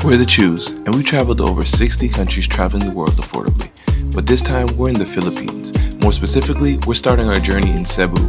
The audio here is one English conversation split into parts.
We're the Chews, and we traveled to over 60 countries traveling the world affordably. But this time, we're in the Philippines. More specifically, we're starting our journey in Cebu.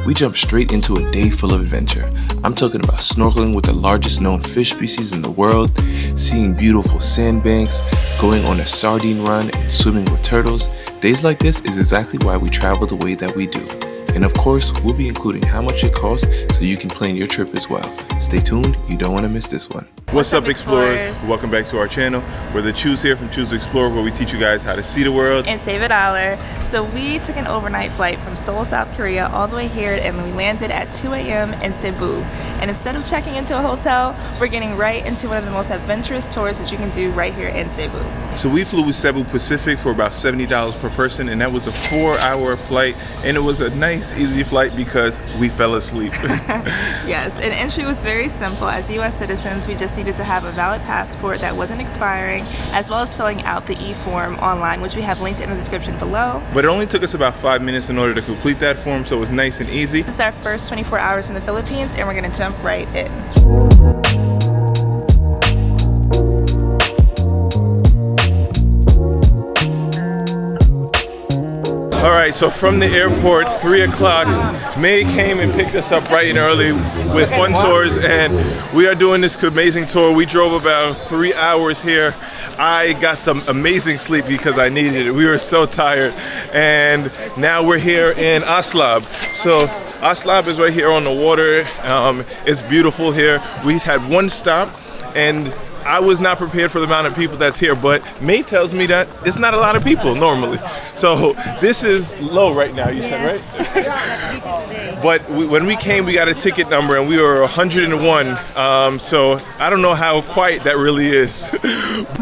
We jump straight into a day full of adventure. I'm talking about snorkeling with the largest known fish species in the world, seeing beautiful sandbanks, going on a sardine run, and swimming with turtles. Days like this is exactly why we travel the way that we do. And of course, we'll be including how much it costs so you can plan your trip as well. Stay tuned, you don't want to miss this one. What's up, explorers? Welcome back to our channel. We're the Choose here from Choose to Explore, where we teach you guys how to see the world and save $1. So we took an overnight flight from Seoul, South Korea all the way here, and we landed at 2 a.m. in Cebu. And instead of checking into a hotel, we're getting right into one of the most adventurous tours that you can do right here in Cebu. So we flew with Cebu Pacific for about $70 per person, and that was a 4-hour flight, and it was a nice, easy flight because we fell asleep. Yes, and entry was very simple. As U.S. citizens, we just needed to have a valid passport that wasn't expiring, as well as filling out the e-form online, which we have linked in the description below. But it only took us about 5 minutes in order to complete that form, so it was nice and easy. This is our first 24 hours in the Philippines, and we're going to jump right in. All right, so from the airport, 3 o'clock, May came and picked us up bright and early with fun tours, and we are doing this amazing tour. We drove about 3 hours here. I got some amazing sleep because I needed it. We were so tired, and now we're here in Oslob. So Oslob is right here on the water. It's beautiful here. We had one stop, and I was not prepared for the amount of people that's here, but May tells me that it's not a lot of people normally. So this is low right now, you said, right? But when we came, we got a ticket number, and we were 101. So I don't know how quiet that really is.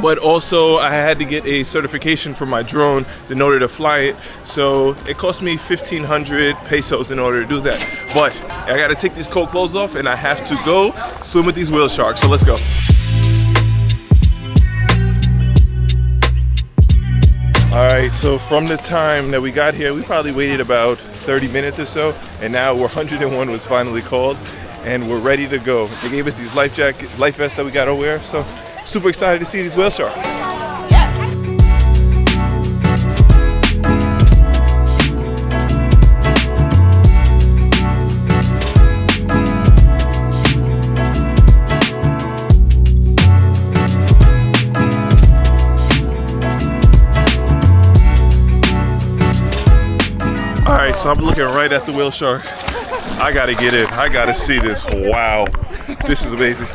But also, I had to get a certification for my drone in order to fly it. So it cost me 1,500 pesos in order to do that. But I got to take these cold clothes off, and I have to go swim with these whale sharks. So let's go. All right, so from the time that we got here, we probably waited about 30 minutes or so, and now we're 101 was finally called, and we're ready to go. They gave us these life vests that we got to wear, so super excited to see these whale sharks. So I'm looking right at the whale shark. I gotta get in. I gotta see this. Wow. This is amazing.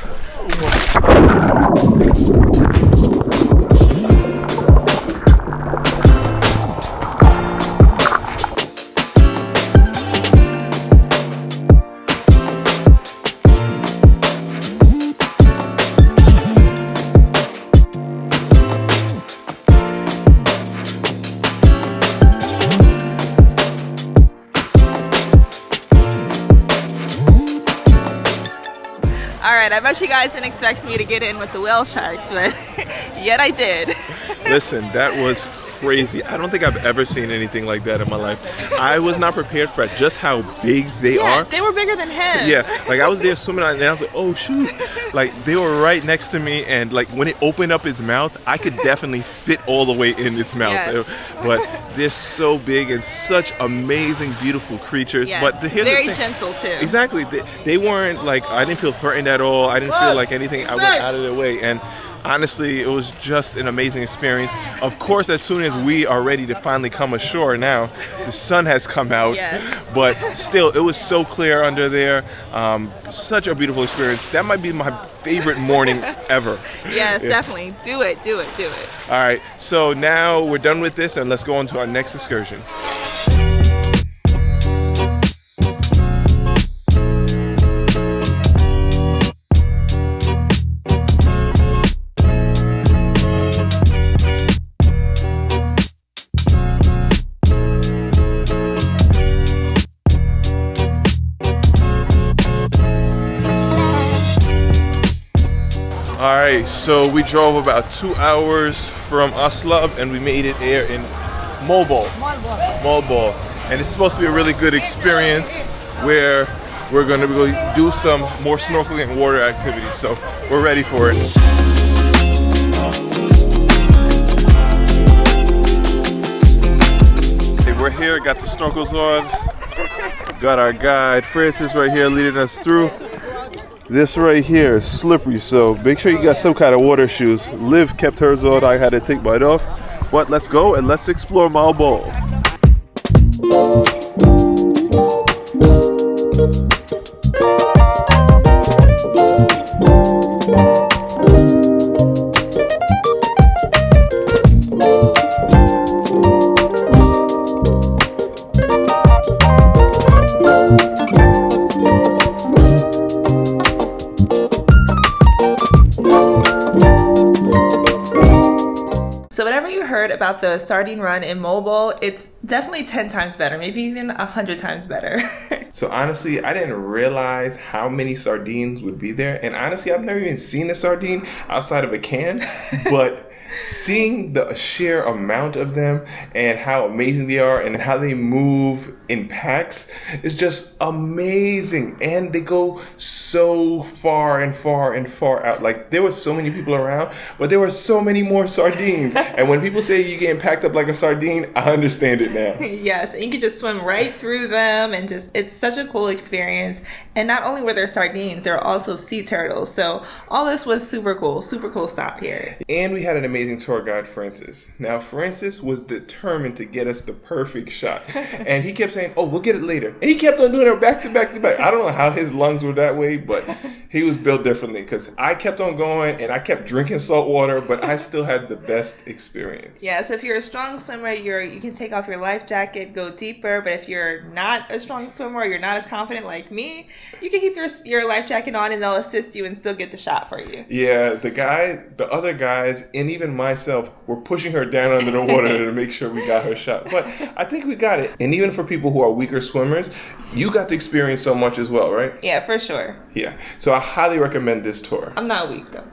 I bet you guys didn't expect me to get in with the whale sharks, but yet I did. Listen, that was crazy. I don't think I've ever seen anything like that in my life. I was not prepared for just how big they are. They were bigger than him. Yeah, like I was there swimming and I was like, oh shoot. Like they were right next to me, and like when it opened up its mouth, I could definitely fit all the way in its mouth. Yes. But they're so big and such amazing, beautiful creatures. Yes. But very gentle too. Exactly. They weren't like, I didn't feel threatened at all. I didn't feel like anything. I went out of their way, and honestly, it was just an amazing experience. Of course, as soon as we are ready to finally come ashore now, the sun has come out. Yes. But still, it was so clear under there. Such a beautiful experience. That might be my favorite morning ever. Yes, definitely. Do it. All right, so now we're done with this, and let's go on to our next excursion. Alright, so we drove about 2 hours from Oslob and we made it here in Moalboal. And it's supposed to be a really good experience where we're going to go do some more snorkeling and water activities. So we're ready for it. We're here, got the snorkels on. Got our guide Francis right here leading us through. This right here is slippery, so make sure you got some kind of water shoes. Liv kept hers on, I had to take mine off. But let's go and let's explore Moalboal. So whatever you heard about the sardine run in Moalboal, it's definitely 10 times better, maybe even 100 times better. So honestly, I didn't realize how many sardines would be there. And honestly, I've never even seen a sardine outside of a can. But seeing the sheer amount of them and how amazing they are and how they move in packs is just amazing. And they go so far and far and far out. Like, there were so many people around, but there were so many more sardines. And when people say you're getting packed up like a sardine, I understand it now. Yes, and you can just swim right through them, and just, it's such a cool experience. And not only were there sardines, there were also sea turtles. So all this was super cool stop here. And we had an amazing tour guide, Francis. Now, Francis was determined to get us the perfect shot. And he kept saying, oh, we'll get it later. And he kept on doing it back to back to back. I don't know how his lungs were that way, but he was built differently, because I kept on going and I kept drinking salt water, but I still had the best experience. Yeah, so if you're a strong swimmer, you can take off your life jacket, go deeper. But if you're not a strong swimmer, or you're not as confident like me, you can keep your life jacket on and they'll assist you and still get the shot for you. Yeah, the other guys, and even myself were pushing her down under the water to make sure we got her shot. But I think we got it. And even for people who are weaker swimmers, you got to experience so much as well, right? Yeah, for sure. Yeah. So I highly recommend this tour. I'm not weak though.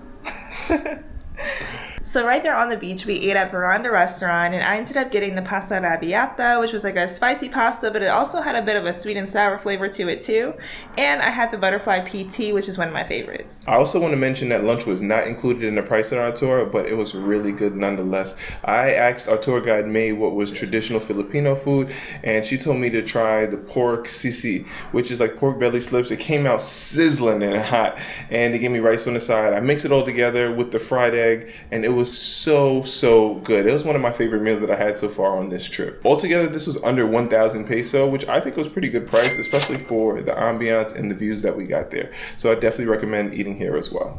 So right there on the beach, we ate at Veranda restaurant, and I ended up getting the pasta arrabbiata, which was like a spicy pasta, but it also had a bit of a sweet and sour flavor to it too. And I had the butterfly PT, which is one of my favorites. I also want to mention that lunch was not included in the price of our tour, but it was really good nonetheless. I asked our tour guide May what was traditional Filipino food, and she told me to try the pork sisi, which is like pork belly slips. It came out sizzling and hot, and they gave me rice on the side. I mixed it all together with the fried egg, and it was so good. It was one of my favorite meals that I had so far on this trip. Altogether, this was under 1,000 peso, which I think was pretty good price, especially for the ambiance and the views that we got there. So I definitely recommend eating here as well.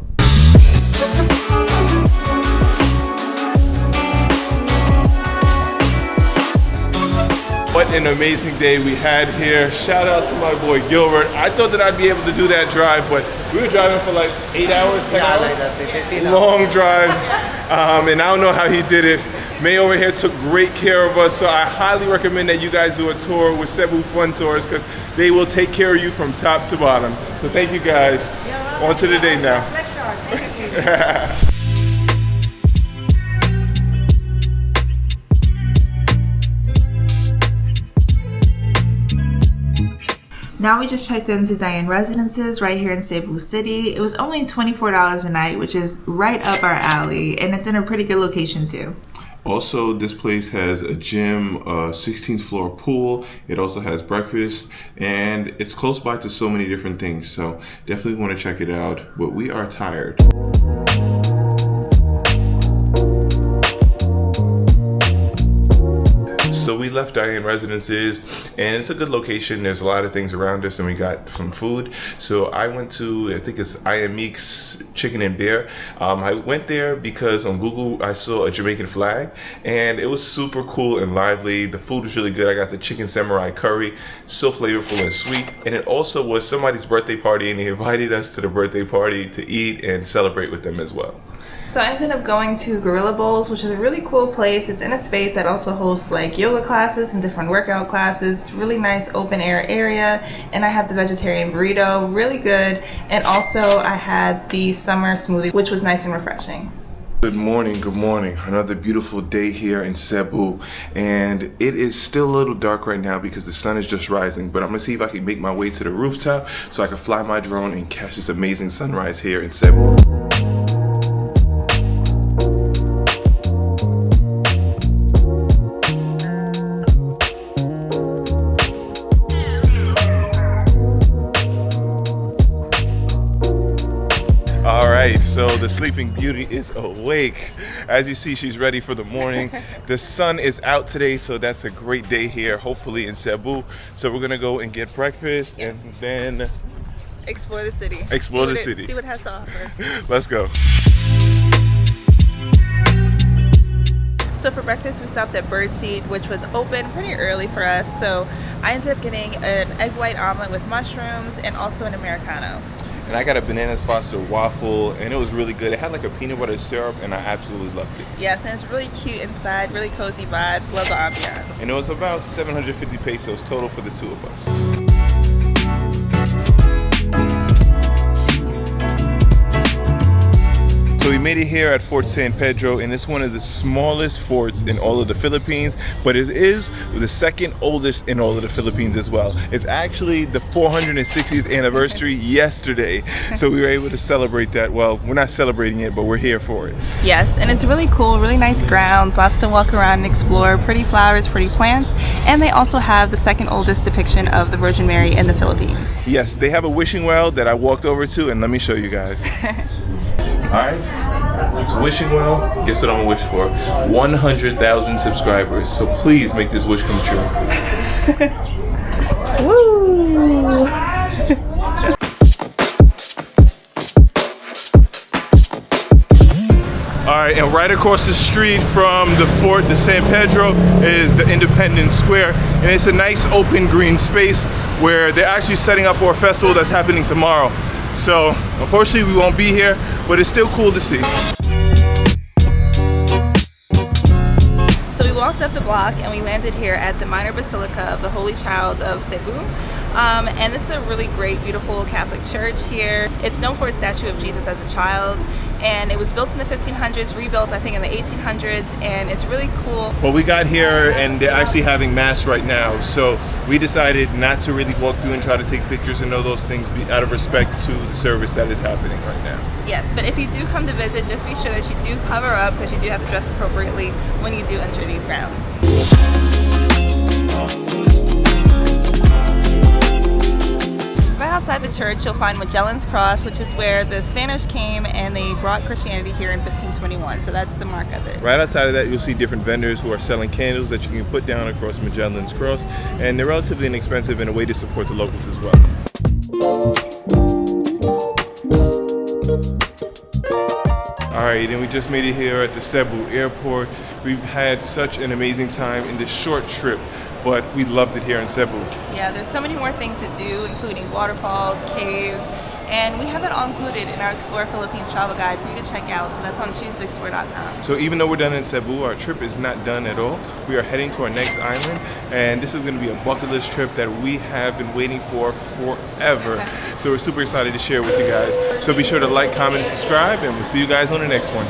What an amazing day we had here. Shout out to my boy Gilbert. I thought that I'd be able to do that drive, but we were driving for like 8 hours, 10 hours. Like that, 15 hours. Long drive, and I don't know how he did it. May over here took great care of us, so I highly recommend that you guys do a tour with Cebu Fun Tours, because they will take care of you from top to bottom. So thank you guys. On to the day now. Thank you. Now we just checked into Diane Residences right here in Cebu City. It was only $24 a night, which is right up our alley, and it's in a pretty good location too. Also, this place has a gym, a 16th floor pool. It also has breakfast, and it's close by to so many different things. So definitely want to check it out, but we are tired. So we left Diane Residences, and it's a good location. There's a lot of things around us, and we got some food. So I went to, I think it's Iamik's Chicken and Beer. I went there because on Google I saw a Jamaican flag, and it was super cool and lively. The food was really good. I got the chicken samurai curry, so flavorful and sweet. And it also was somebody's birthday party, and they invited us to the birthday party to eat and celebrate with them as well. So I ended up going to Gorilla Bowls, which is a really cool place. It's in a space that also hosts like yoga classes and different workout classes. Really nice open air area. And I had the vegetarian burrito, really good. And also I had the summer smoothie, which was nice and refreshing. Good morning, good morning. Another beautiful day here in Cebu, and it is still a little dark right now because the sun is just rising, but I'm gonna see if I can make my way to the rooftop so I can fly my drone and catch this amazing sunrise here in Cebu. right, so the Sleeping Beauty is awake. As you see, she's ready for the morning. The sun is out today, so that's a great day here, hopefully in Cebu. So we're gonna go and get breakfast and then explore the city. Explore the city. See what it has to offer. Let's go. So for breakfast, we stopped at Birdseed, which was open pretty early for us. So I ended up getting an egg white omelet with mushrooms and also an Americano. And I got a bananas foster waffle, and it was really good. It had like a peanut butter syrup, and I absolutely loved it. Yes, and it's really cute inside, really cozy vibes. Love the ambiance. And it was about 750 pesos total for the two of us. So we made it here at Fort San Pedro, and it's one of the smallest forts in all of the Philippines, but it is the second oldest in all of the Philippines as well. It's actually the 460th anniversary yesterday, so we were able to celebrate that. Well, we're not celebrating it, but we're here for it. Yes, and it's really cool, really nice grounds, lots to walk around and explore, pretty flowers, pretty plants, and they also have the second oldest depiction of the Virgin Mary in the Philippines. Yes, they have a wishing well that I walked over to, and let me show you guys. Alright, it's wishing well. Guess what I'm gonna wish for? 100,000 subscribers. So please make this wish come true. Woo! Alright, and right across the street from the Fort de San Pedro is the Independence Square. And it's a nice open green space where they're actually setting up for a festival that's happening tomorrow. So unfortunately we won't be here, but it's still cool to see. So we walked up the block and we landed here at the minor Basilica of the Holy Child of Cebu. And this is a really great, beautiful Catholic church here. It's known for its statue of Jesus as a child, and it was built in the 1500s, rebuilt I think in the 1800s, and it's really cool. Well, we got here and they're actually having mass right now, so we decided not to really walk through and try to take pictures and all those things out of respect to the service that is happening right now. Yes, but if you do come to visit, just be sure that you do cover up, because you do have to dress appropriately when you do enter these grounds. Outside the church, you'll find Magellan's Cross, which is where the Spanish came and they brought Christianity here in 1521. So that's the mark of it. Right outside of that, you'll see different vendors who are selling candles that you can put down across Magellan's Cross, and they're relatively inexpensive and a way to support the locals as well. Alright, and we just made it here at the Cebu airport. We've had such an amazing time in this short trip, but we loved it here in Cebu. Yeah, there's so many more things to do, including waterfalls, caves, and we have it all included in our Explore Philippines travel guide for you to check out, so that's on choosetoexplore.com. So even though we're done in Cebu, our trip is not done at all. We are heading to our next island, and this is going to be a bucket list trip that we have been waiting for forever. So we're super excited to share with you guys. So be sure to like, comment, and subscribe, and we'll see you guys on the next one.